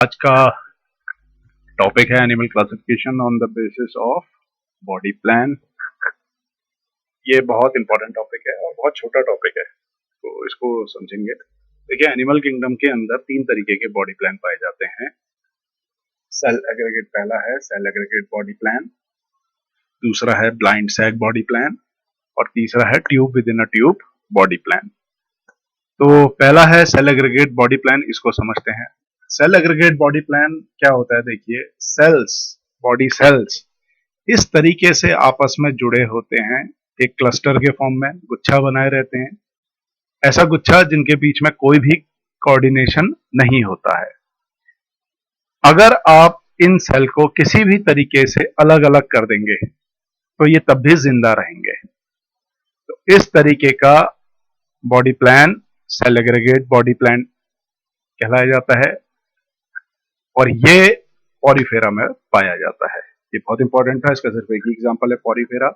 आज का टॉपिक है animal classification on the basis of body plan. ये बहुत इंपॉर्टेंट टॉपिक है और बहुत छोटा टॉपिक है, तो इसको समझेंगे। देखिए, एनिमल किंगडम के अंदर तीन तरीके के बॉडी प्लान पाए जाते हैं। सेल एग्रीगेट पहला है सेल एग्रीगेट बॉडी प्लान, दूसरा है ब्लाइंड सैग बॉडी प्लान और तीसरा है tube within a tube body plan. तो पहला है सेल एग्रीगेट बॉडी प्लान, इसको समझते हैं। सेल एग्रीगेट बॉडी प्लान क्या होता है? देखिए, सेल्स, बॉडी सेल्स इस तरीके से आपस में जुड़े होते हैं, एक क्लस्टर के फॉर्म में गुच्छा बनाए रहते हैं। ऐसा गुच्छा जिनके बीच में कोई भी कोऑर्डिनेशन नहीं होता है। अगर आप इन सेल को किसी भी तरीके से अलग अलग कर देंगे तो ये तब भी जिंदा रहेंगे। तो इस तरीके का body plan cell aggregate body plan कहलाया जाता है और ये पॉरीफेरा में पाया जाता है। ये बहुत इंपॉर्टेंट था, इसका सिर्फ एक ही एग्जांपल है पॉरीफेरा।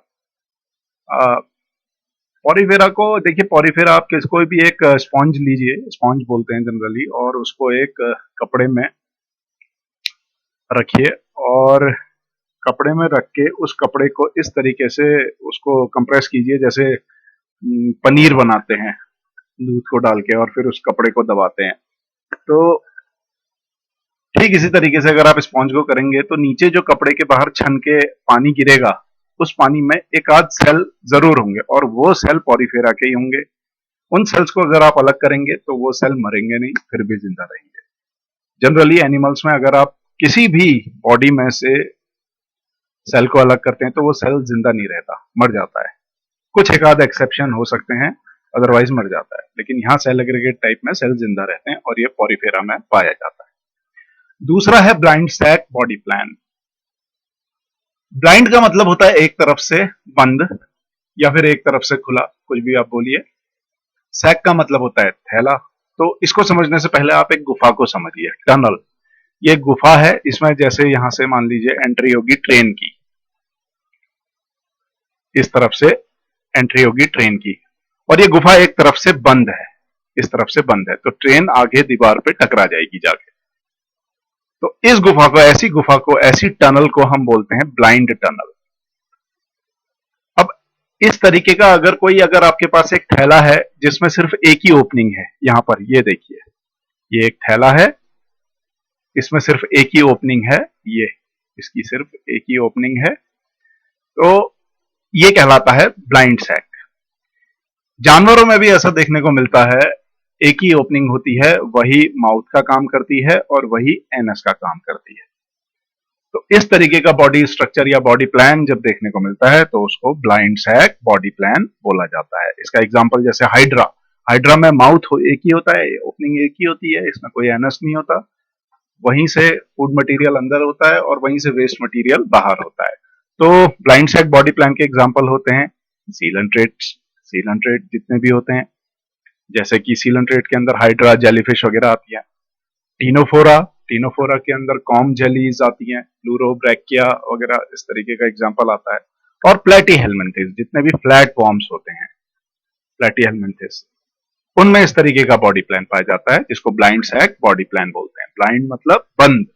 पॉरीफेरा को देखिए, पॉरीफेरा आप कोई भी एक स्पॉन्ज लीजिए, स्पॉन्ज बोलते हैं जनरली, और उसको एक कपड़े में रखिए और कपड़े में रख के उस कपड़े को इस तरीके से उसको कंप्रेस कीजिए जैसे पनीर बनाते हैं दूध को डाल के और फिर उस कपड़े को दबाते हैं। तो ठीक इसी तरीके से अगर आप स्पॉन्ज को करेंगे तो नीचे जो कपड़े के बाहर छन के पानी गिरेगा, उस पानी में एक आध सेल जरूर होंगे और वो सेल पॉरीफेरा के ही होंगे। उन सेल्स को अगर आप अलग करेंगे तो वो सेल मरेंगे नहीं, फिर भी जिंदा रहेंगे। जनरली एनिमल्स में अगर आप किसी भी बॉडी में से सेल को अलग करते हैं तो वो सेल जिंदा नहीं रहता, मर जाता है। कुछ एक आध एक्सेप्शन हो सकते हैं, अदरवाइज मर जाता है। लेकिन यहाँ सेल एग्रीगेट टाइप में सेल जिंदा रहते हैं और ये पॉरीफेरा में पाया जाता है। दूसरा है blind sac body plan. Blind का मतलब होता है एक तरफ से बंद या फिर एक तरफ से खुला, कुछ भी आप बोलिए। सैक का मतलब होता है थैला। तो इसको समझने से पहले आप एक गुफा को समझिए, टनल। ये गुफा है, इसमें जैसे यहां से मान लीजिए एंट्री होगी ट्रेन की, इस तरफ से एंट्री होगी ट्रेन की, और ये गुफा एक तरफ से बंद है, इस तरफ से बंद है, तो ट्रेन आगे दीवार पे टकरा जाएगी जाके। तो इस गुफा को, ऐसी गुफा को, ऐसी टनल को हम बोलते हैं ब्लाइंड टनल। अब इस तरीके का अगर आपके पास एक थैला है जिसमें सिर्फ एक ही ओपनिंग है, यहां पर ये देखिए, ये एक थैला है, इसमें सिर्फ एक ही ओपनिंग है, ये इसकी सिर्फ एक ही ओपनिंग है, तो ये कहलाता है ब्लाइंड सैक। जानवरों में भी ऐसा देखने को मिलता है, एक ही ओपनिंग होती है, वही माउथ का काम करती है और वही एनस का काम करती है। तो इस तरीके का बॉडी स्ट्रक्चर या बॉडी प्लान जब देखने को मिलता है तो उसको ब्लाइंड सैक बॉडी प्लान बोला जाता है। इसका एग्जांपल जैसे हाइड्रा, हाइड्रा में माउथ एक ही होता है, ओपनिंग एक ही होती है, इसमें कोई एनस नहीं होता, वहीं से फूड मटेरियल अंदर होता है और वहीं से वेस्ट मटेरियल बाहर होता है। तो ब्लाइंड सैक बॉडी प्लान के एग्जांपल होते हैं सीलेंट्रेट्स, सीलेंट्रेट जितने भी होते हैं, जैसे कि सीलेंट्रेट के अंदर हाइड्रा, जेलीफिश वगैरह आती है। टीनोफोरा, टीनोफोरा के अंदर कॉम जेलीज आती हैं, प्लूरोब्रैकिया वगैरह, इस तरीके का एग्जांपल आता है। और प्लेटीहेलमिन्थेस, जितने भी फ्लैट वॉर्म्स होते हैं, प्लेटीहेलमिन्थेस, उनमें इस तरीके का बॉडी प्लान पाया जाता है, जिसको ब्लाइंड सैक बॉडी प्लान बोलते हैं। ब्लाइंड मतलब बंद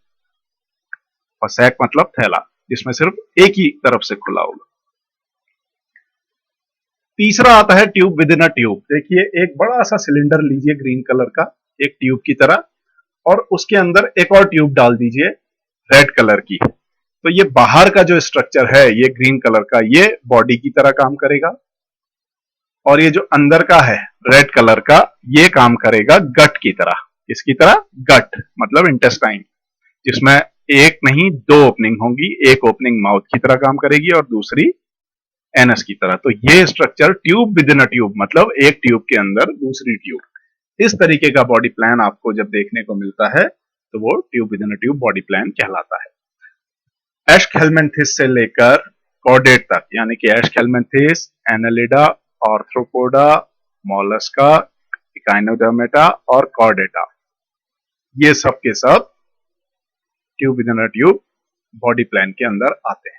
और सैक मतलब थैला, जिसमें सिर्फ एक ही तरफ से खुला होगा। तीसरा आता है tube within a tube. देखिए, एक बड़ा सा सिलेंडर लीजिए ग्रीन कलर का, एक ट्यूब की तरह, और उसके अंदर एक और ट्यूब डाल दीजिए रेड कलर की। तो ये बाहर का जो स्ट्रक्चर है, ये ग्रीन कलर का, ये बॉडी की तरह काम करेगा, और ये जो अंदर का है रेड कलर का, ये काम करेगा गट की तरह। इसकी तरह गट मतलब इंटेस्टाइन, जिसमें एक नहीं दो ओपनिंग होंगी, एक ओपनिंग माउथ की तरह काम करेगी और दूसरी एनस की तरह। तो ये structure tube within a tube, मतलब एक ट्यूब के अंदर दूसरी ट्यूब, इस तरीके का बॉडी प्लान आपको जब देखने को मिलता है तो वो tube within a tube body plan कहलाता है। एस्केलमेंथिस से लेकर कॉर्डेट तक, यानी कि Aschelminthes, Annelida, arthropoda, Mollusca, Echinodermata और कॉर्डेटा, ये सब के सब tube within a tube body plan के अंदर आते हैं।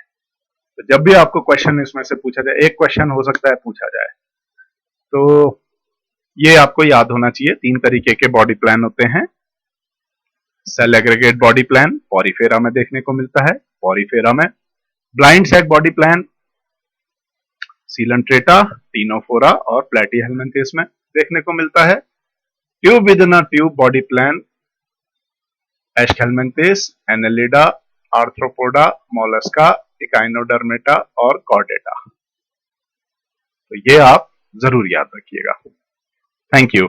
तो जब भी आपको क्वेश्चन इसमें से पूछा जाए, एक क्वेश्चन हो सकता है पूछा जाए, तो ये आपको याद होना चाहिए, तीन तरीके के बॉडी प्लान होते हैं। Cell aggregate body plan Porifera में देखने को मिलता है। पॉरीफेरा में blind sac body plan Coelenterata, Ctenophora और प्लेटीहेलमिन्थेस में देखने को मिलता है। Tube within a tube body plan Aschelminthes, Annelida, Arthropoda, Mollusca, Echinodermata और कॉर्डेटा। तो ये आप जरूर याद रखिएगा। Thank you.